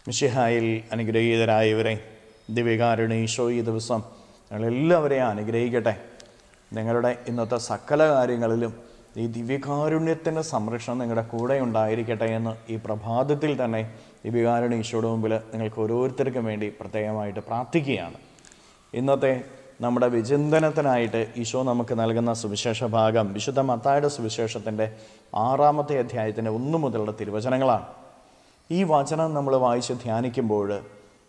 മിശിഹായിൽ അനുഗ്രഹീതരായവരെ, ദിവ്യകാരുണ്യ ഈശോ ഈ ദിവസം ഞങ്ങളെല്ലാവരെയും അനുഗ്രഹിക്കട്ടെ. നിങ്ങളുടെ ഇന്നത്തെ സകല കാര്യങ്ങളിലും ഈ ദിവ്യകാരുണ്യത്തിൻ്റെ സംരക്ഷണം നിങ്ങളുടെ കൂടെ ഉണ്ടായിരിക്കട്ടെ എന്ന് ഈ പ്രഭാതത്തിൽ തന്നെ ദിവ്യകാരുണ്യ ഈശോയുടെ മുമ്പിൽ നിങ്ങൾക്ക് ഓരോരുത്തർക്കും വേണ്ടി പ്രത്യേകമായിട്ട് പ്രാർത്ഥിക്കുകയാണ്. ഇന്നത്തെ നമ്മുടെ വിചിന്തനത്തിനായിട്ട് ഈശോ നമുക്ക് നൽകുന്ന സുവിശേഷ ഭാഗം വിശുദ്ധ മത്തായിയുടെ സുവിശേഷത്തിൻ്റെ 6-ാമത്തെ അധ്യായത്തിൻ്റെ 1 മുതലുള്ള തിരുവചനങ്ങളാണ്. ഈ വചനം നമ്മൾ വായിച്ച് ധ്യാനിക്കുമ്പോൾ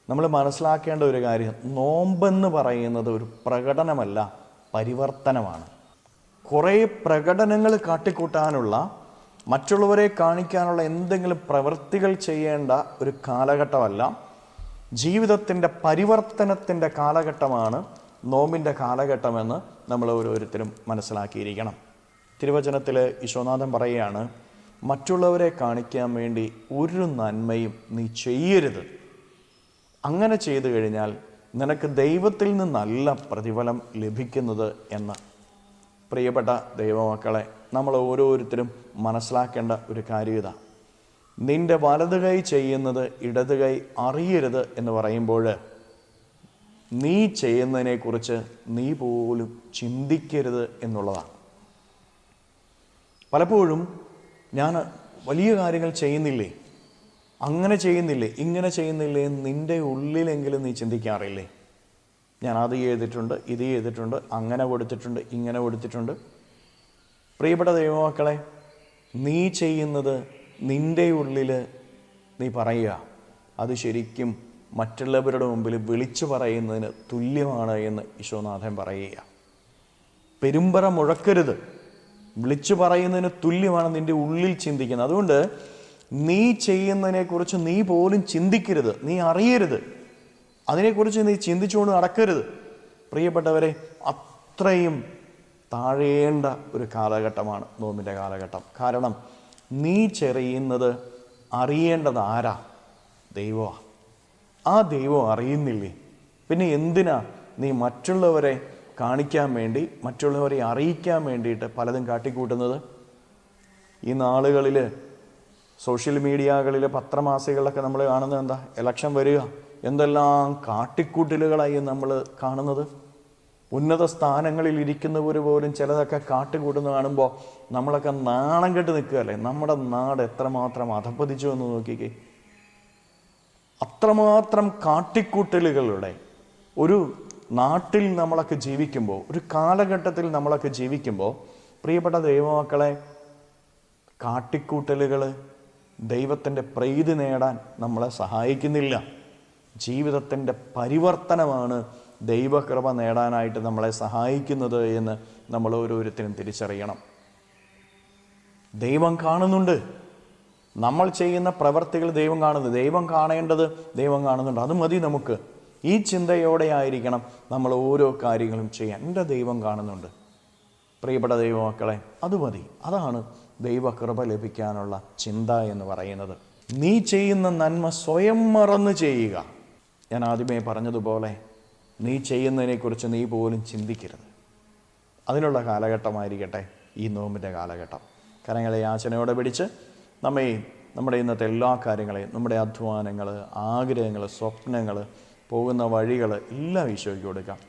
നമ്മൾ മനസ്സിലാക്കേണ്ട ഒരു കാര്യം, നോമ്പെന്ന് പറയുന്നത് ഒരു പ്രകടനമല്ല, പരിവർത്തനമാണ്. കുറേ പ്രകടനങ്ങൾ കാട്ടിക്കൂട്ടാനുള്ള, മറ്റുള്ളവരെ കാണിക്കാനുള്ള എന്തെങ്കിലും പ്രവൃത്തികൾ ചെയ്യേണ്ട ഒരു കാലഘട്ടമല്ല, ജീവിതത്തിൻ്റെ പരിവർത്തനത്തിൻ്റെ കാലഘട്ടമാണ് നോമ്പിൻ്റെ കാലഘട്ടമെന്ന് നമ്മൾ ഓരോരുത്തരും മനസ്സിലാക്കിയിരിക്കണം. തിരുവചനത്തിൽ ഈശോനാഥൻ പറയുകയാണ്, മറ്റുള്ളവരെ കാണിക്കാൻ വേണ്ടി ഒരു നന്മയും നീ ചെയ്യരുത്. അങ്ങനെ ചെയ്തു കഴിഞ്ഞാൽ നിനക്ക് ദൈവത്തിൽ നിന്നല്ല പ്രതിഫലം ലഭിക്കുന്നത് എന്ന്. പ്രിയപ്പെട്ട ദൈവമക്കളെ, നമ്മൾ ഓരോരുത്തരും മനസ്സിലാക്കേണ്ട ഒരു കാര്യത, നിന്റെ വലത് കൈ ചെയ്യുന്നത് ഇടത് കൈ അറിയരുത് എന്ന് പറയുമ്പോൾ നീ ചെയ്യുന്നതിനെക്കുറിച്ച് നീ പോലും ചിന്തിക്കരുത് എന്നുള്ളതാണ്. പലപ്പോഴും ഞാൻ വലിയ കാര്യങ്ങൾ ചെയ്യുന്നില്ലേ, അങ്ങനെ ചെയ്യുന്നില്ലേ, ഇങ്ങനെ ചെയ്യുന്നില്ലേ എന്ന് നിൻ്റെ ഉള്ളിലെങ്കിലും നീ ചിന്തിക്കാറില്ലേ? ഞാൻ അത് ചെയ്തിട്ടുണ്ട്, ഇത് ചെയ്തിട്ടുണ്ട്, അങ്ങനെ കൊടുത്തിട്ടുണ്ട്, ഇങ്ങനെ കൊടുത്തിട്ടുണ്ട്. പ്രിയപ്പെട്ട ദൈവമക്കളെ, നീ ചെയ്യുന്നത് നിൻ്റെ ഉള്ളിൽ നീ പറയുക, അത് ശരിക്കും മറ്റുള്ളവരുടെ മുമ്പിൽ വിളിച്ചു പറയുന്നതിന് തുല്യമാണ് എന്ന് ഈശോനാഥൻ പറയുക. പെരുമ്പറ മുഴക്കരുത്, വിളിച്ചു പറയുന്നതിന് തുല്യമാണ് നിൻ്റെ ഉള്ളിൽ ചിന്തിക്കുന്നത്. അതുകൊണ്ട് നീ ചെയ്യുന്നതിനെക്കുറിച്ച് നീ പോലും ചിന്തിക്കരുത്, നീ അറിയരുത്, അതിനെക്കുറിച്ച് നീ ചിന്തിച്ചുകൊണ്ട് നടക്കരുത്. പ്രിയപ്പെട്ടവരെ, അത്രയും താഴേണ്ട ഒരു കാലഘട്ടമാണ് നോമ്പിൻ്റെ കാലഘട്ടം. കാരണം നീ ചെയ്യുന്നത് അറിയേണ്ടത് ആരാ? ദൈവമാണ്. ആ ദൈവം അറിയുന്നില്ലേ? പിന്നെ എന്തിനാ നീ മറ്റുള്ളവരെ കാണിക്കാൻ വേണ്ടി, മറ്റുള്ളവരെ അറിയിക്കാൻ വേണ്ടിയിട്ട് പലതും കാട്ടിക്കൂട്ടുന്നത്? ഈ നാളുകളിൽ സോഷ്യൽ മീഡിയകളിൽ, പത്രമാസികളിലൊക്കെ നമ്മൾ കാണുന്നത് എന്താ? ഇലക്ഷൻ വരിക, എന്തെല്ലാം കാട്ടിക്കൂട്ടലുകളായി നമ്മൾ കാണുന്നത്. ഉന്നത സ്ഥാനങ്ങളിൽ ഇരിക്കുന്നവർ പോലും ചിലതൊക്കെ കാട്ടിക്കൂട്ടുന്നത് കാണുമ്പോൾ നമ്മളൊക്കെ നാണം കെട്ട് നിൽക്കുകയല്ലേ? നമ്മുടെ നാട് എത്രമാത്രം അധപ്പതിച്ചു എന്ന് നോക്കിക്കേ. അത്രമാത്രം കാട്ടിക്കൂട്ടലുകളുടെ ഒരു നാട്ടിൽ നമ്മളൊക്കെ ജീവിക്കുമ്പോൾ, ഒരു കാലഘട്ടത്തിൽ നമ്മളൊക്കെ ജീവിക്കുമ്പോൾ, പ്രിയപ്പെട്ട ദൈവമക്കളെ, കാട്ടിക്കൂട്ടലുകൾ ദൈവത്തിൻ്റെ പ്രീതി നേടാൻ നമ്മളെ സഹായിക്കുന്നില്ല. ജീവിതത്തിൻ്റെ പരിവർത്തനമാണ് ദൈവകൃപ നേടാനായിട്ട് നമ്മളെ സഹായിക്കുന്നത് എന്ന് നമ്മൾ ഓരോരുത്തരും തിരിച്ചറിയണം. ദൈവം കാണുന്നുണ്ട്, നമ്മൾ ചെയ്യുന്ന പ്രവർത്തികൾ ദൈവം കാണുന്നു, ദൈവം കാണേണ്ടത് ദൈവം കാണുന്നുണ്ട്. അത് മതി നമുക്ക്. ഈ ചിന്തയോടെ ആയിരിക്കണം നമ്മൾ ഓരോ കാര്യങ്ങളും ചെയ്യാൻ. എൻ്റെ ദൈവം കാണുന്നുണ്ട്. പ്രിയപ്പെട്ട ദൈവമക്കളെ, അത് മതി. അതാണ് ദൈവകൃപ ലഭിക്കാനുള്ള ചിന്ത എന്ന് പറയുന്നത്. നീ ചെയ്യുന്ന നന്മ സ്വയം മറന്ന് ചെയ്യുക. ഞാൻ ആദ്യമേ പറഞ്ഞതുപോലെ, നീ ചെയ്യുന്നതിനെക്കുറിച്ച് നീ പോലും ചിന്തിക്കരുത്. അതിനുള്ള കാലഘട്ടമായിരിക്കട്ടെ ഈ നോമ്പിൻ്റെ കാലഘട്ടം. കരങ്ങളെ യാചനയോടെ പിടിച്ച് നമ്മുടെ ഇന്നത്തെ എല്ലാ കാര്യങ്ങളെയും, നമ്മുടെ അധ്വാനങ്ങൾ, ആഗ്രഹങ്ങൾ, സ്വപ്നങ്ങൾ, പോകുന്ന വഴികൾ എല്ലാം ഈശോയ്ക്ക് കൊടുക്കാം.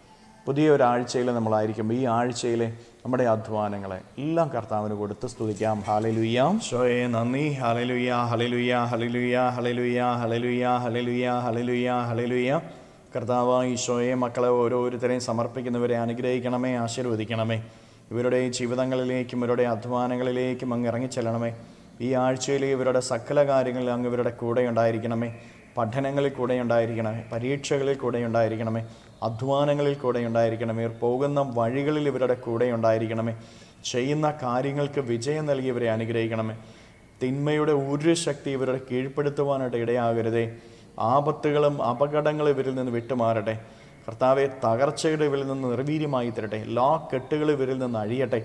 പുതിയ ഒരാഴ്ചയിൽ നമ്മളായിരിക്കുമ്പോൾ ഈ ആഴ്ചയിലെ നമ്മുടെ അധ്വാനങ്ങളെ എല്ലാം കർത്താവിന് കൊടുത്ത് സ്തുതിക്കാം. ഹല്ലേലൂയ, ഈശോയെ നന്ദി. ഹല്ലേലൂയ, ഹല്ലേലൂയ, ഹല്ലേലൂയ, ഹല്ലേലൂയ, ഹല്ലേലൂയ, ഹല്ലേലൂയ, ഹല്ലേലൂയ, ഹല്ലേലൂയ. കർത്താവ് ഈശോയെ, മക്കളെ ഓരോരുത്തരെയും സമർപ്പിക്കുന്നവരെ അനുഗ്രഹിക്കണമേ, ആശീർവദിക്കണമേ. ഇവരുടെ ജീവിതങ്ങളിലേക്കും ഇവരുടെ അധ്വാനങ്ങളിലേക്കും അങ്ങ് ഇറങ്ങിച്ചെല്ലണമേ. ഈ ആഴ്ചയിൽ ഇവരുടെ സകല കാര്യങ്ങളിൽ അങ്ങ് ഇവരുടെ കൂടെ ഉണ്ടായിരിക്കണമേ. പഠനങ്ങളിൽ കൂടെ ഉണ്ടായിരിക്കണമേ, പരീക്ഷകളിൽ കൂടെ ഉണ്ടായിരിക്കണമേ, അധ്വാനങ്ങളിൽ കൂടെ ഉണ്ടായിരിക്കണമേ, പോകുന്ന വഴികളിൽ ഇവരുടെ കൂടെ ഉണ്ടായിരിക്കണമേ. ചെയ്യുന്ന കാര്യങ്ങൾക്ക് വിജയം നൽകി ഇവരെ അനുഗ്രഹിക്കണമേ. തിന്മയുടെ ഒരു ശക്തി ഇവരുടെ കീഴ്പ്പെടുത്തുവാനായിട്ട് ഇടയാകരുതേ. ആപത്തുകളും അപകടങ്ങളും ഇവരിൽ നിന്ന് വിട്ടുമാറട്ടെ. കർത്താവെ, തകർച്ചയുടെ ഇവരിൽ നിന്ന് നിർവീര്യമായി തരട്ടെ. എല്ലാ കെട്ടുകളും ഇവരിൽ നിന്ന് അഴിയട്ടെ.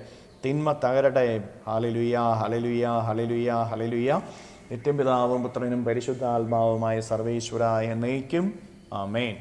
തിന്മ തകരട്ടെ. ഹല്ലേലൂയ, ഹല്ലേലൂയ, ഹല്ലേലൂയ, ഹല്ലേലൂയ. നിത്യപിതാവും പുത്രനും പരിശുദ്ധാത്മാവുമായ സർവേശ്വരായ എന്നേക്കും ആമേൻ.